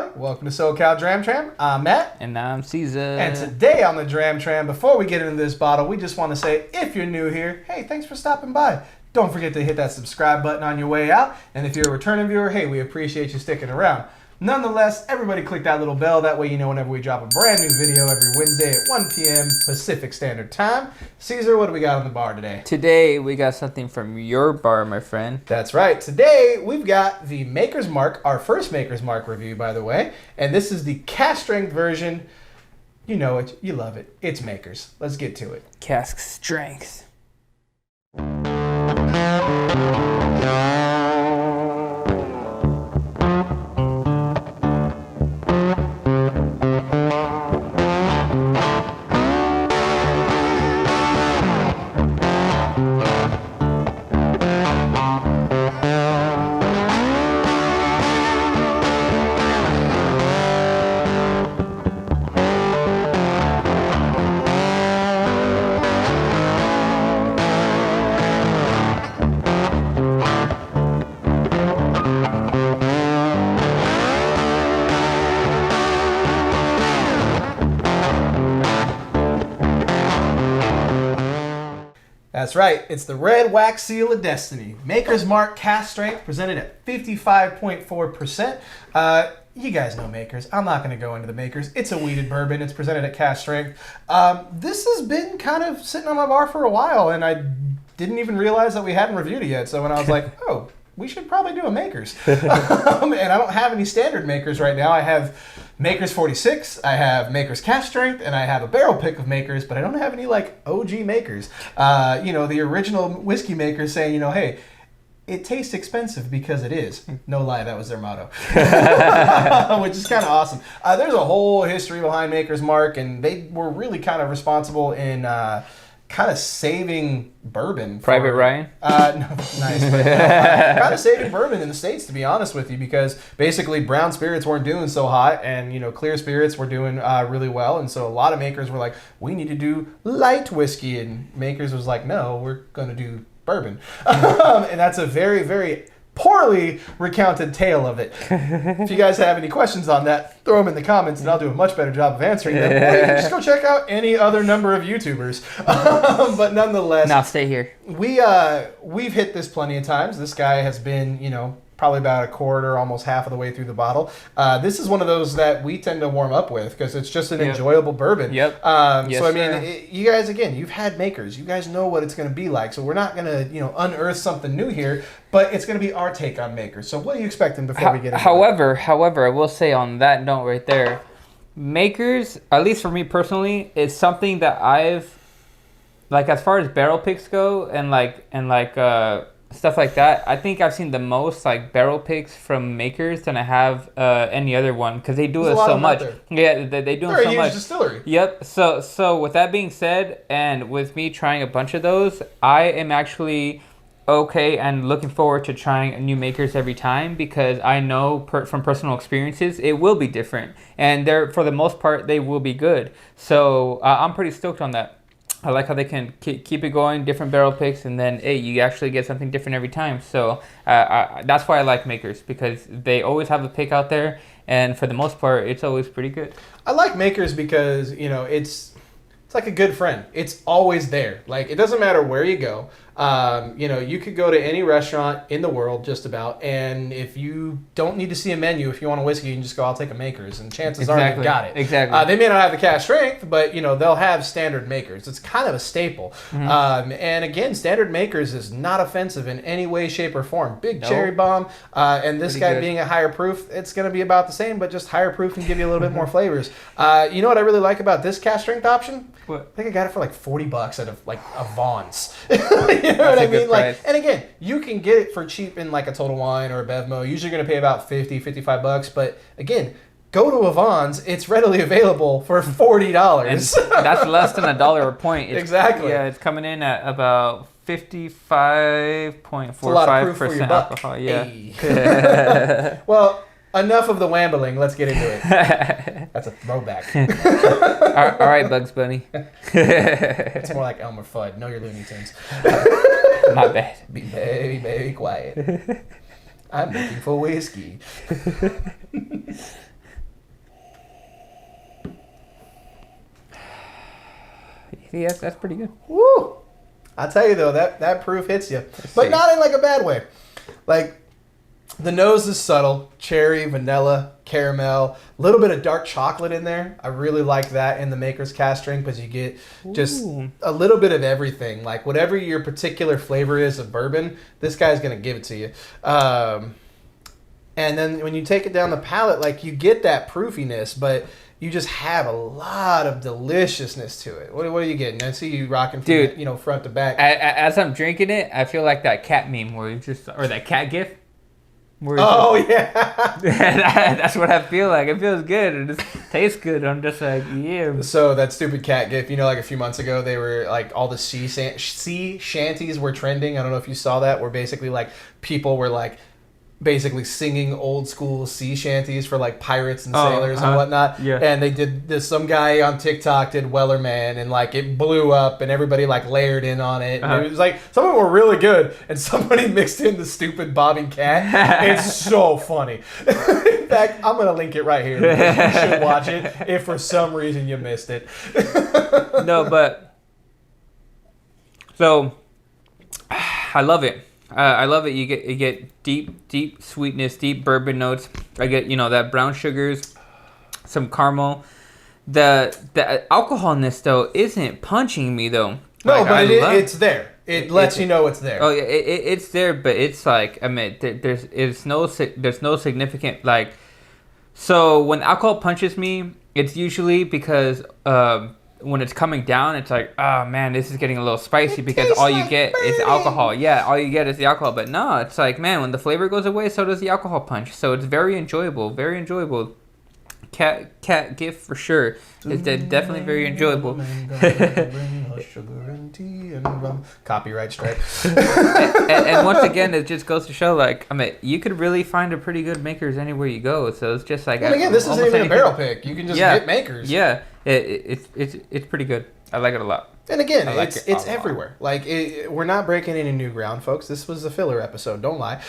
everyone. Welcome to SoCal Dram Tram. I'm Matt. And I'm Caesar. And today on the Dram Tram, before we get into this bottle, we just want to say, if you're new here, hey, thanks for stopping by. Don't forget to hit that subscribe button on your way out. And if you're a returning viewer, hey, we appreciate you sticking around. Nonetheless, everybody click that little bell. That way you know whenever we drop a brand new video every Wednesday at 1 p.m. Pacific Standard Time. Caesar, what do we got on the bar today? Today, we got something from your bar, my friend. That's right. Today, we've got the Maker's Mark, our first Maker's Mark review, by the way. And this is the cask strength version. You know it. You love it. It's Maker's. Let's get to it. Cask strength. That's right. It's the Red Wax Seal of Destiny. Maker's Mark cask strength presented at 55.4%. You guys know Makers. I'm not going to go into the Makers. It's a wheated bourbon. It's presented at cask strength. This has been kind of sitting on my bar for a while, and I didn't even realize that we hadn't reviewed it yet. So when I was like, oh, we should probably do a Makers. And I don't have any standard Makers right now. I have Makers 46, I have Makers cask strength, and I have a barrel pick of Makers, but I don't have any like OG Makers. The original whiskey makers saying, hey, it tastes expensive because it is. No lie, that was their motto. Which is kind of awesome. There's a whole history behind Maker's Mark, and they were really kind of responsible in kind of saving bourbon. Private Ryan? No, nice. But kind of saving bourbon in the States, to be honest with you, because basically brown spirits weren't doing so hot, and clear spirits were doing really well, and so a lot of makers were like, we need to do light whiskey, and Makers was like, no, we're going to do bourbon. And that's a very, very poorly recounted tale of it. If you guys have any questions on that, throw them in the comments and I'll do a much better job of answering them. Or you can just go check out any other number of YouTubers. But nonetheless, now stay here. We've hit this plenty of times. This guy has been, probably about a quarter, almost half of the way through the bottle. This is one of those that we tend to warm up with because it's just an enjoyable bourbon. Yep. So I mean, you guys, again, you've had Makers. You guys know what it's going to be like. So we're not going to, unearth something new here, but it's going to be our take on Makers. So what are you expecting before we get into However, I will say on that note right there, Makers, at least for me personally, is something that I've, like, as far as barrel picks go and stuff like that, I think I've seen the most like barrel picks from Makers than I have any other one because they do it so much. Yeah, they do it so much. They're a huge distillery. Yep. So with that being said, and with me trying a bunch of those, I am actually okay and looking forward to trying new Makers every time because I know from personal experiences it will be different, and for the most part they will be good. So I'm pretty stoked on that. I like how they can keep it going, different barrel picks, and then, hey, you actually get something different every time. So that's why I like Makers, because they always have a pick out there, and for the most part, it's always pretty good. I like Makers because, it's like a good friend. It's always there. Like, it doesn't matter where you go. You could go to any restaurant in the world, just about, and if you don't need to see a menu, if you want a whiskey, you can just go, I'll take a Makers, and chances are you've got it. Exactly. They may not have the cask strength, but, they'll have standard Makers. It's kind of a staple. Mm-hmm. And again, standard Makers is not offensive in any way, shape, or form. Big cherry bomb, and this guy being a higher proof, it's going to be about the same, but just higher proof and give you a little bit more flavors. You know what I really like about this cask strength option? What? I think I got it for like $40 at a Vaughn's. You know what I mean? Like, and again, you can get it for cheap in like a Total Wine or a Bevmo. Usually you're going to pay about $50-$55, but again, go to a Vaughn's. It's readily available for $40. And that's less than $1 a point. Exactly. Yeah, it's coming in at about 55.45% alcohol. Yeah. Hey. Well, enough of the wambling. Let's get into it. That's a throwback. All right, Bugs Bunny. It's more like Elmer Fudd. Know your Looney Tunes. My bad. Be very, very quiet. I'm looking for whiskey. See, that's pretty good. Woo! I'll tell you though, that proof hits you, but not in like a bad way. Like the nose is subtle, cherry, vanilla, caramel, a little bit of dark chocolate in there. I really like that in the Maker's Cask Strength because you get just a little bit of everything. Like whatever your particular flavor is of bourbon, this guy's gonna give it to you. And then when you take it down the palate, like you get that proofiness, but you just have a lot of deliciousness to it. What are you getting? I see you rocking from Dude, front to back. As I'm drinking it, I feel like that cat meme or that cat gif. Yeah. That's what I feel like. It feels good. It just tastes good. I'm just like, yeah. So that stupid cat gif, like a few months ago, they were like all the sea shanties were trending. I don't know if you saw that, where basically like people were like basically singing old school sea shanties for like pirates and sailors and whatnot. Yeah. And they did this, some guy on TikTok did Wellerman, and like it blew up and everybody like layered in on it. And it was like, some of them were really good, and somebody mixed in the stupid bobbing cat. It's so funny. In fact, I'm going to link it right here. You should watch it if for some reason you missed it. No, but so I love it. I love it. You get deep sweetness, deep bourbon notes. I get that brown sugars, some caramel. The alcoholness though isn't punching me though. No, but it's there. It lets you know it's there. Oh yeah, it's there, but it's like there's no significant like. So when alcohol punches me, it's usually because when it's coming down, it's like, oh man, this is getting a little spicy because all you get is alcohol. Yeah, all you get is the alcohol. But no, it's like, man, when the flavor goes away, so does the alcohol punch. So it's very enjoyable, very enjoyable. Cat gift for sure. It's definitely very enjoyable. Copyright strike. and once again, it just goes to show, like, you could really find a pretty good Makers anywhere you go. So it's just like, and again, this isn't even a barrel pick. You can just get Makers. Yeah, it's pretty good. I like it a lot. And again, it's everywhere. Like we're not breaking any new ground, folks. This was a filler episode. Don't lie.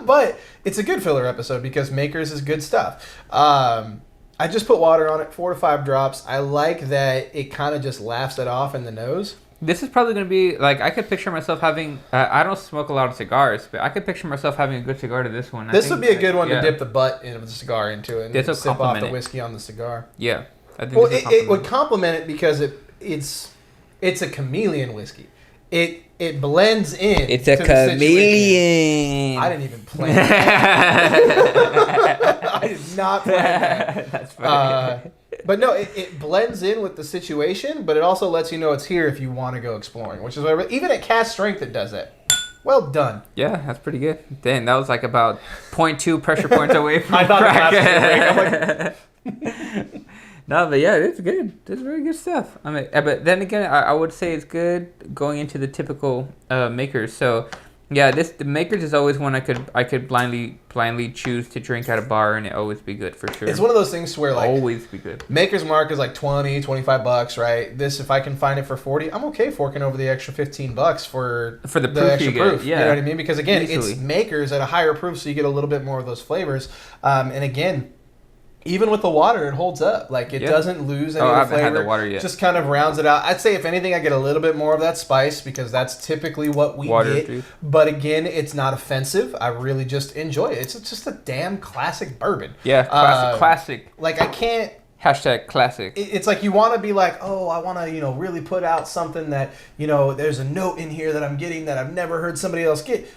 But it's a good filler episode because Makers is good stuff. I just put water on it, 4 to 5 drops. I like that it kind of just laughs it off in the nose. This is probably going to be, like, I could picture myself having, I don't smoke a lot of cigars, but I could picture myself having a good cigar to this one. This would be a good one to dip the butt of the cigar into and sip off the whiskey on the cigar. Yeah. I think it would complement it because it's a chameleon whiskey. It blends in. It's a chameleon. I didn't even plan that. I did not plan that. That's funny. But no, it blends in with the situation, but it also lets you know it's here if you want to go exploring, which is why even at Cask Strength it does it. Well done. Yeah, that's pretty good. Dang, that was like about 0.2 pressure points away from I thought crack. I'm like, no, but yeah, it's good. It's very good stuff. But then again, I would say it's good going into the typical Makers. So, yeah, the Makers is always one I could blindly choose to drink at a bar, and it always be good for sure. It's one of those things where like always be good. Maker's Mark is like $20-$25, right? This, if I can find it for $40, I'm okay forking over the extra $15 for the extra proof. Yeah. You know what I mean? Because again, easily. It's Maker's at a higher proof, so you get a little bit more of those flavors. And again, even with the water, it holds up. Like, it doesn't lose any of the flavor. I haven't had the water yet. Just kind of rounds it out. I'd say, if anything, I get a little bit more of that spice because that's typically what we get. Dude. But again, it's not offensive. I really just enjoy it. It's just a damn classic bourbon. Yeah, classic. Like, I can't... Hashtag classic. It's like you want to be like, oh, I want to, really put out something that, there's a note in here that I'm getting that I've never heard somebody else get.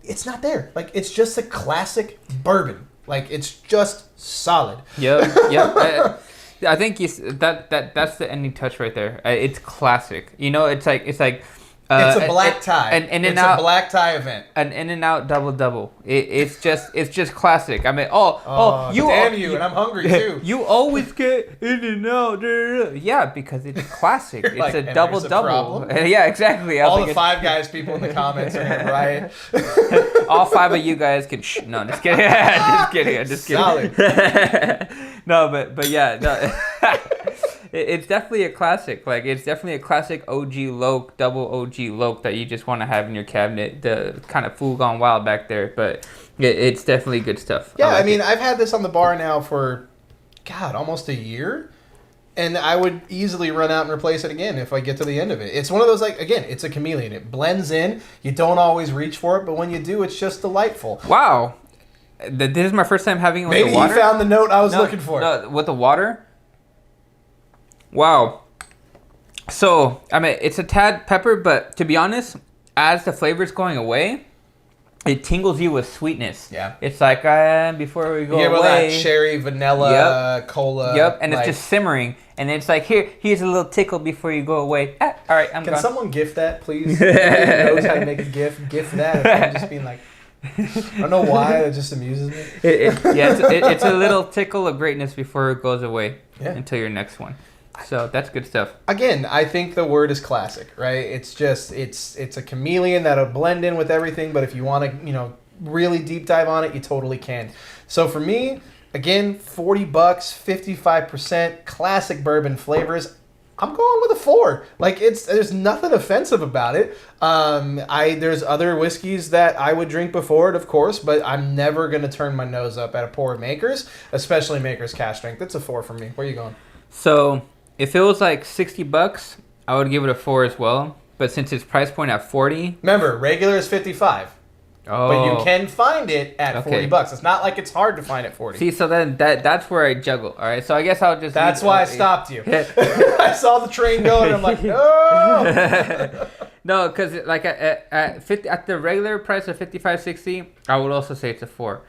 It's not there. Like, it's just a classic bourbon. Like, it's just solid. Yep. I think that's the ending touch right there. It's classic. It's like it's a black tie. It's a black tie event. An In-N-Out double. It's just classic. I mean, and I'm hungry too. You always get In-N-Out. Yeah, because it's classic. It's like, a double. Yeah, exactly. All the Five Guys people in the comments are gonna riot. All 5 of you guys can. No, just kidding. Just kidding. Solid. No, but yeah, no. It's definitely a classic. Like, it's definitely a classic OG Loke, double OG Loke that you just want to have in your cabinet. The kind of fool gone wild back there, but it's definitely good stuff. Yeah, I mean, I've had this on the bar now for, almost a year. and I would easily run out and replace it again if I get to the end of it. It's one of those, like, again, it's a chameleon. It blends in. You don't always reach for it, but when you do, it's just delightful. Wow. This is my first time having it with Maybe the water. you found the note I was looking for. No, with the water. Wow. So, I mean, it's a tad pepper, but to be honest, as the flavor's going away, it tingles you with sweetness. Yeah. It's like, before we go away. That cherry, vanilla, cola. Yep, and it's just simmering. And it's like, here's a little tickle before you go away. All right, I'm gone. Can someone gift that, please? Who knows how to make a gift? Gift that. I'm just being like, I don't know why. It just amuses me. It's a little tickle of greatness before it goes away until your next one. So that's good stuff. Again, I think the word is classic, right? It's just it's a chameleon that'll blend in with everything. But if you want to, really deep dive on it, you totally can. So for me, again, $40, 55% classic bourbon flavors. I'm going with a 4. Like there's nothing offensive about it. There's other whiskeys that I would drink before it, of course, but I'm never gonna turn my nose up at a pour of Makers, especially Makers Cask Strength. It's a 4 for me. Where are you going? So if it was like $60, I would give it a 4 as well. But since it's price point at 40, remember regular is 55. Oh. But you can find it at $40. It's not like it's hard to find at 40. See, so then that's where I juggle. All right, so I guess I'll just. That's why I stopped you. I saw the train going, and I'm like, no. No, because like at the regular price of $55.60, I would also say it's a 4.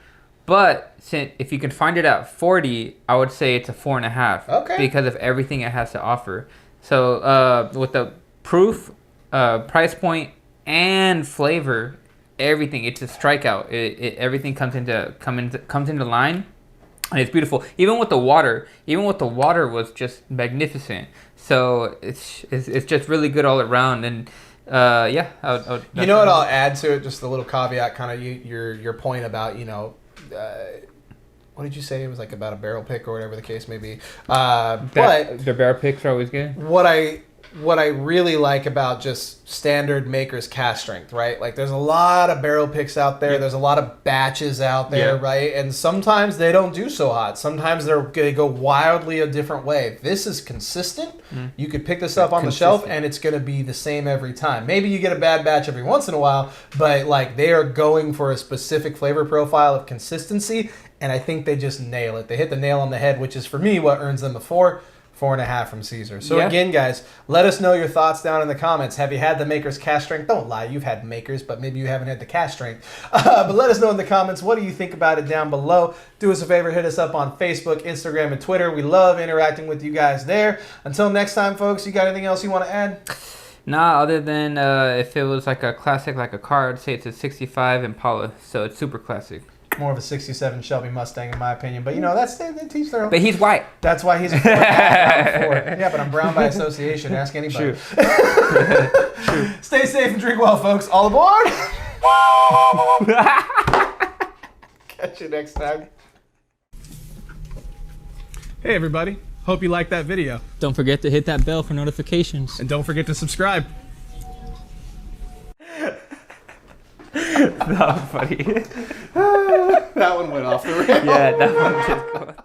But if you can find it at 40, I would say it's a 4.5. Okay. Because of everything it has to offer. So with the proof, price point, and flavor. Everything, it's a strikeout. Everything comes into line, and it's beautiful. Even with the water was just magnificent. So it's just really good all around. And I would you know what I'll add to it? Just a little caveat, kind of your point about what did you say? It was like about a barrel pick or whatever the case may be. But the barrel picks are always good. What I really like about just standard Makers Cask Strength, right? Like there's a lot of barrel picks out there. There's a lot of batches out there, right? And sometimes they don't do so hot. Sometimes they go wildly a different way. This is consistent. You could pick this up on the shelf and it's going to be the same every time. Maybe you get a bad batch every once in a while, but like they are going for a specific flavor profile of consistency, and I think they just nail it. They hit the nail on the head, which is for me what earns them a 4.5 from Caesar. So again, guys, let us know your thoughts down in the comments. Have you had the Makers Cask Strength? Don't lie, you've had Makers, but maybe you haven't had the Cask Strength. But let us know in the comments, what do you think about it down below? Do us a favor, hit us up on Facebook, Instagram, and Twitter. We love interacting with you guys there. Until next time, folks, you got anything else you want to add? Nah, other than if it was like a classic, like a car, I'd say it's a 65 Impala, so it's super classic. More of a 67 Shelby Mustang, in my opinion. But, that's they teach their own. But he's white. That's why he's a 4. Yeah, but I'm brown by association. Ask anybody. True. Stay safe and drink well, folks. All aboard! Catch you next time. Hey, everybody. Hope you liked that video. Don't forget to hit that bell for notifications. And don't forget to subscribe. Not funny. That one went off the rails. Yeah, that one just